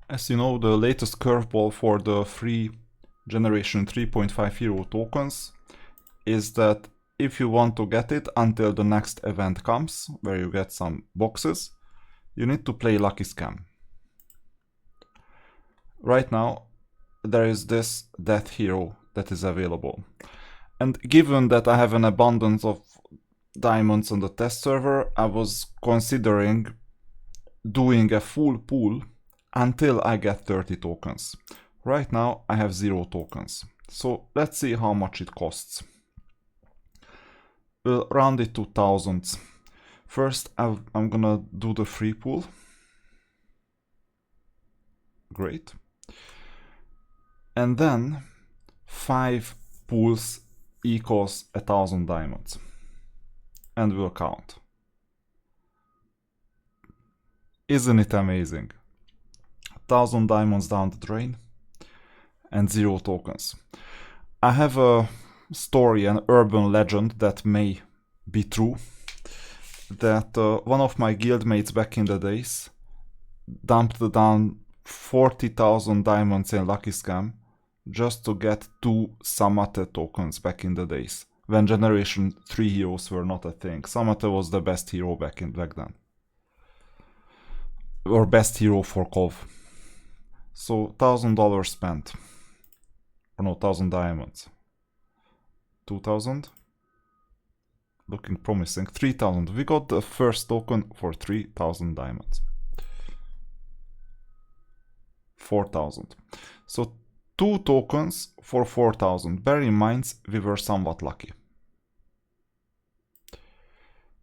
As you know, the latest curveball for the free generation 3.5 hero tokens is that if you want to get it until the next event comes, where you get some boxes, you need to play Lucky Scam. Right now, there is this death hero that is available. And given that I have an abundance of diamonds on the test server, I was considering doing a full pool until I get 30 tokens. Right now I have 0 tokens. So let's see how much it costs. We'll round it to thousands. First I'm gonna do the free pool. Great. And then 5 pools equals 1,000 diamonds. And we'll count. Isn't it amazing? 1,000 diamonds down the drain and 0 tokens. I have a story, an urban legend that may be true, that one of my guildmates back in the days dumped down 40,000 diamonds in Lucky Scam just to get 2 Samate tokens back in the days, when Generation 3 heroes were not a thing. Samate was the best hero back then. Or best hero for Cov. So $1,000 spent. Or no, 1,000 diamonds. 2,000. Looking promising. 3,000. We got the first token for 3,000 diamonds. 4,000. So 2 tokens for 4,000. Bear in mind, we were somewhat lucky.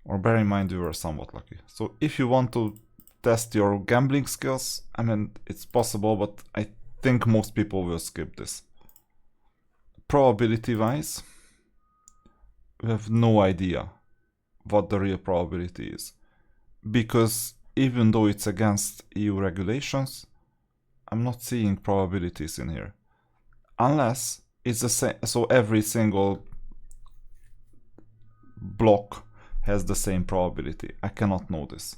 Or bear in mind, we were somewhat lucky. So if you want to test your gambling skills, I mean, it's possible, but I think most people will skip this. Probability wise, we have no idea what the real probability is, because even though it's against EU regulations, I'm not seeing probabilities in here, unless it's the same. So every single block has the same probability. I cannot know this.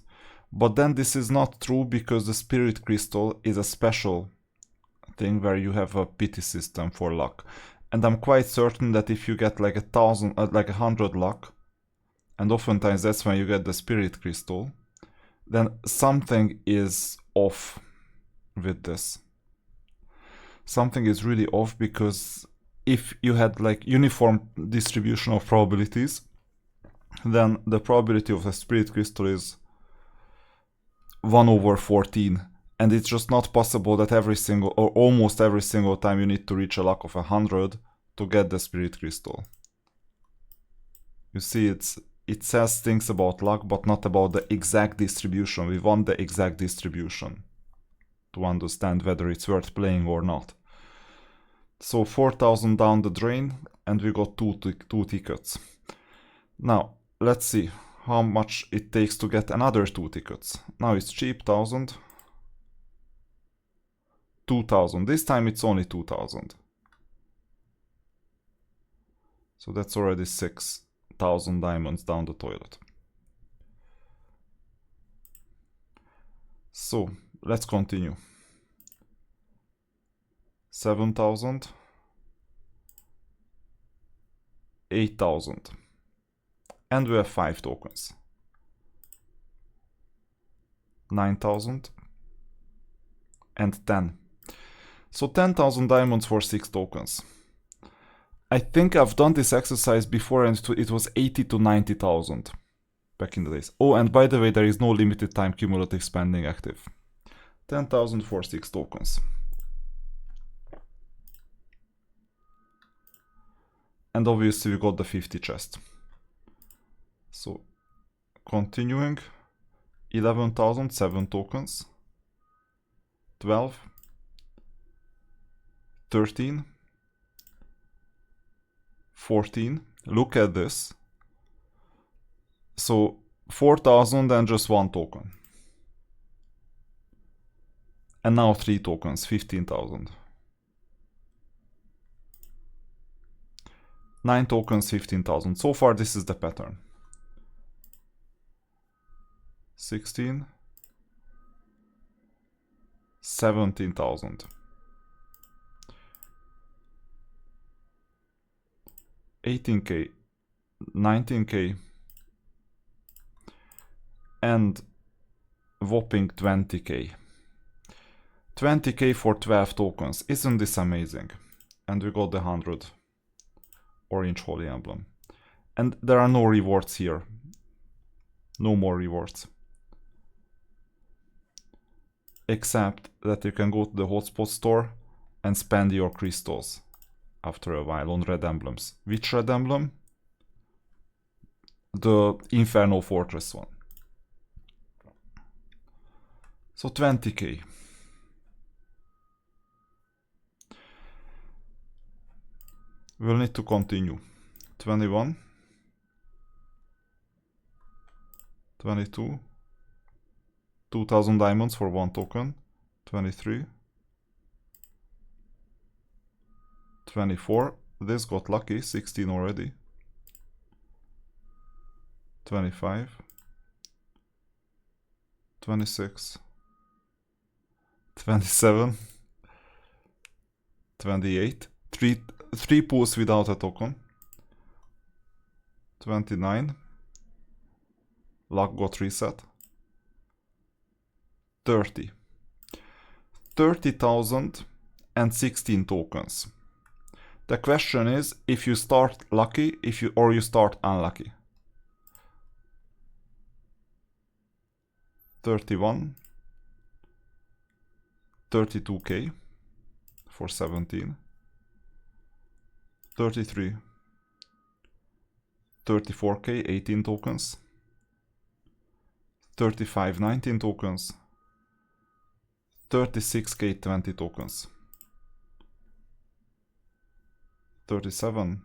But then this is not true, because the Spirit Crystal is a special thing where you have a pity system for luck. And I'm quite certain that if you get like 100 luck, and oftentimes that's when you get the Spirit Crystal, then something is off with this. Something is really off, because if you had like uniform distribution of probabilities, then the probability of a Spirit Crystal is 1/14, and it's just not possible that every single, or almost every single time, you need to reach a luck of 100 to get the Spirit Crystal. You see, it says things about luck, but not about the exact distribution. We want the exact distribution to understand whether it's worth playing or not. So 4,000 down the drain, and we got two tickets. Now let's see how much it takes to get another 2 tickets. Now it's cheap, 1,000. 2,000. This time it's only 2,000. So that's already 6,000 diamonds down the toilet. So let's continue. 7,000. 8,000. And we have 5 tokens. 9,000 and 10. So 10,000 diamonds for 6 tokens. I think I've done this exercise before, and it was 80 to 90,000 back in the days. Oh, and by the way, there is no limited time cumulative spending active. 10,000 for 6 tokens. And obviously we got the 50 chest. So continuing, 11,000, 7 tokens, 12, 13, 14, look at this. So 4,000 and just 1 token. And now 3 tokens, 15,000. 9 tokens, 15,000. So far this is the pattern. 16, 17,000. 18k, 19k, and whopping 20k. 20k for 12 tokens. Isn't this amazing? And we got the 100 orange holy emblem. And there are no rewards here. No more rewards. Except that you can go to the hotspot store and spend your crystals after a while on red emblems. Which red emblem? The Inferno Fortress one. So 20k. We'll need to continue. 21. 22. 2000 diamonds for one token. 23. 24. This got lucky. 16 already. 25. 26. 27. 28. Three pulls without a token. 29. Luck got reset. 30. 30,000 and 16 tokens. The question is if you start lucky, or you start unlucky. 31. 32k for 17. 33. 34k, 18 tokens. 35, 19 tokens. 36k, 20 tokens. 37.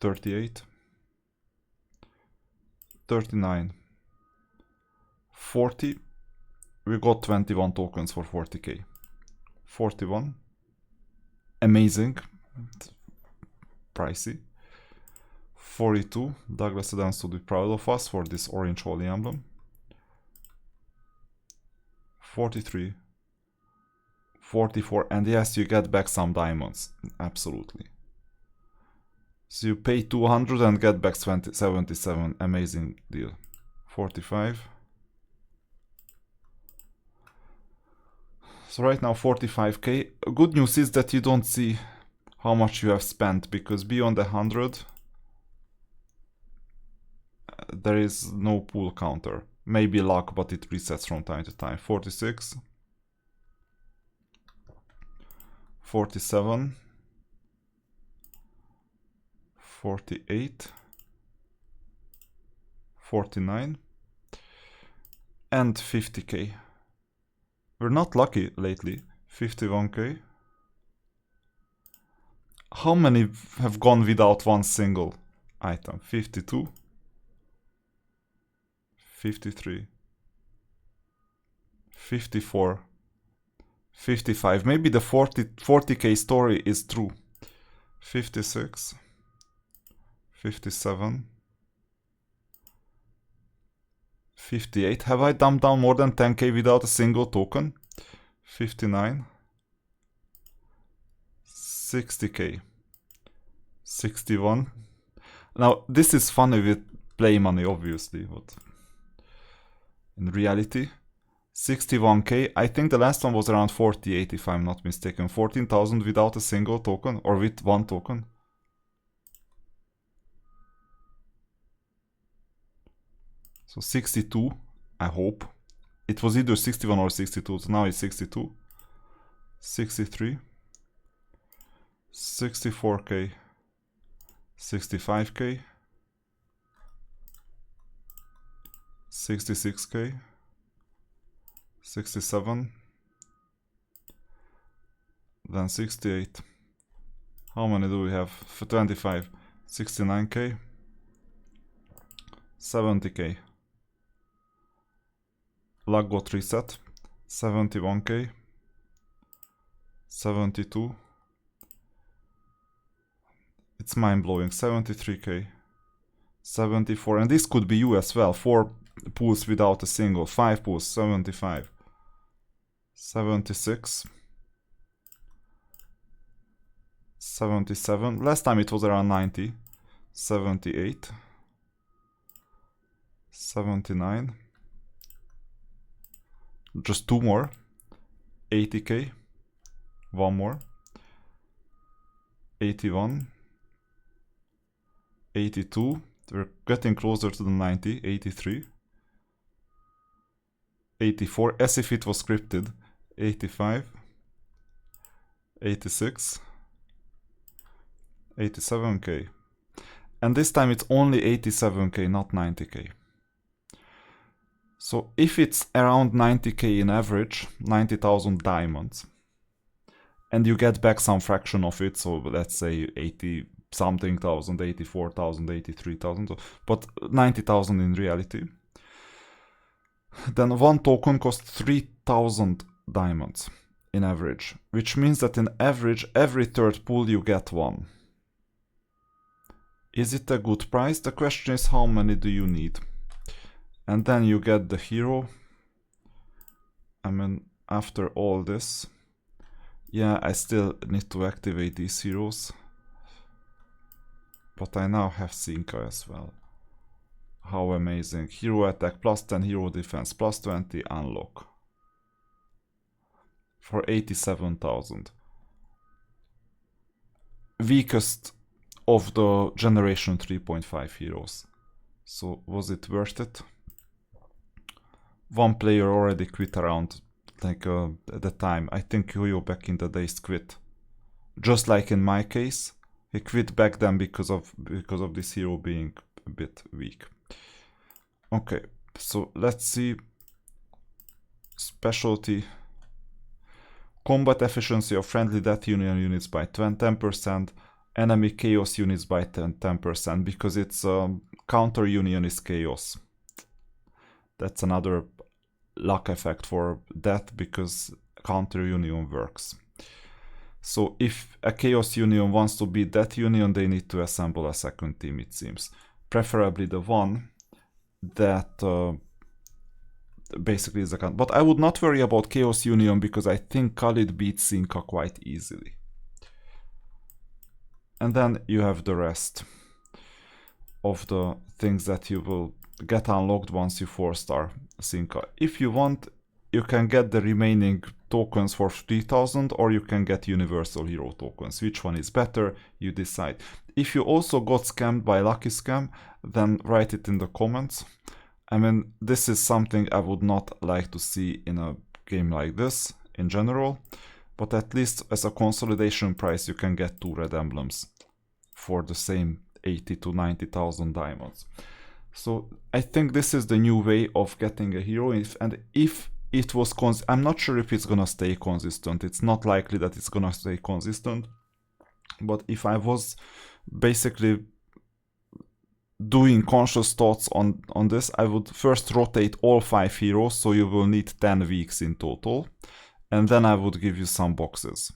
38. 39. 40. We got 21 tokens for 40k. 41. Amazing. Pricey. 42. Douglas Adams would be proud of us for this orange holy emblem. 43. 44. And yes, you get back some diamonds. Absolutely. So you pay 200 and get back 77. Amazing deal. 45. So right now 45k. Good news is that you don't see how much you have spent, because beyond the 100 there is no pool counter. Maybe luck, but it resets from time to time. 46. 47. 48. 49. And 50k. We're not lucky lately. 51k. How many have gone without one single item? 52. 53. 54. 55. Maybe the 40k story is true. 56. 57. 58. Have I dumped down more than 10k without a single token? 59. 60k. 61. Now, this is funny with play money, obviously, but in reality, 61k. I think the last one was around 48, if I'm not mistaken. 14,000 without a single token, or with one token. So 62, I hope. It was either 61 or 62, so now it's 62. 63. 64k. 65k. 66k. 67. Then 68. How many do we have? For 25. 69k. 70k. Luck got reset. 71k. 72. It's mind-blowing. 73k. 74. And this could be you as well. 4 pulls without a single. 5 pulls. 75. 76, 77, last time it was around 90, 78, 79, just two more, 80k, one more, 81, 82, we're getting closer to the 90, 83, 84, as if it was scripted, 85, 86, 87k. And this time it's only 87k, not 90k. So if it's around 90k in average, 90,000 diamonds, and you get back some fraction of it, so let's say 80 something thousand, 84,000, 83,000, but 90,000 in reality, then one token costs 3,000 diamonds in average, which means that in average every third pull you get one. Is it a good price? The question is, how many do you need? And then you get the hero. I mean, after all this, yeah, I still need to activate these heroes, but I now have Synca as well. How amazing. Hero attack plus 10, hero defense plus 20, unlock for 87,000. Weakest of the generation 3.5 heroes. So was it worth it? One player already quit around like at the time. I think Yo-Yo back in the days quit. Just like in my case, he quit back then because of this hero being a bit weak. Okay, so let's see. Specialty. Combat efficiency of friendly Death Union units by 10%. Enemy Chaos units by 10%, because it's counter union is Chaos. That's another luck effect for Death, because counter union works. So if a Chaos Union wants to beat Death Union, they need to assemble a second team, it seems. Preferably the one that basically is the count. But I would not worry about Chaos Union, because I think Khalid beats Synca quite easily. And then you have the rest of the things that you will get unlocked once you 4-star Synca. If you want, you can get the remaining tokens for 3,000, or you can get Universal Hero tokens. Which one is better, you decide. If you also got scammed by Lucky Scam, then write it in the comments. I mean, this is something I would not like to see in a game like this in general, but at least as a consolidation price you can get 2 red emblems for the same 80 to 90,000 diamonds. So I think this is the new way of getting a hero, and if it was I'm not sure if it's gonna stay consistent. It's not likely that it's gonna stay consistent, but if I was basically doing conscious thoughts on this, I would first rotate all 5 heroes, so you will need 10 weeks in total, and then I would give you some boxes.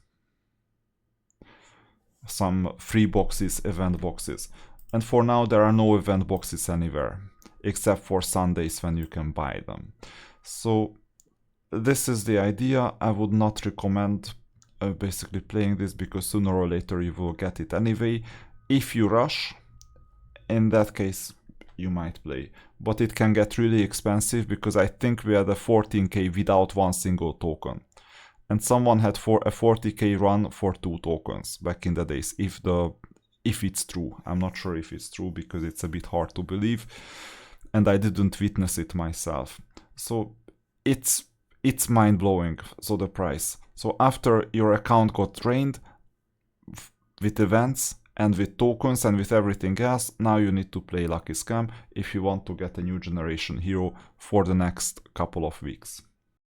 Some free boxes, event boxes. And for now there are no event boxes anywhere, except for Sundays when you can buy them. So this is the idea. I would not recommend basically playing this, because sooner or later you will get it anyway. If you rush, in that case you might play, but it can get really expensive, because I think we had a 14k without one single token, and someone had a 40k run for 2 tokens back in the days, if it's true. I'm not sure if it's true, because it's a bit hard to believe, and I didn't witness it myself. So it's mind-blowing, so the price. So after your account got drained with events and with tokens and with everything else, now you need to play Lucky Scam if you want to get a new generation hero for the next couple of weeks.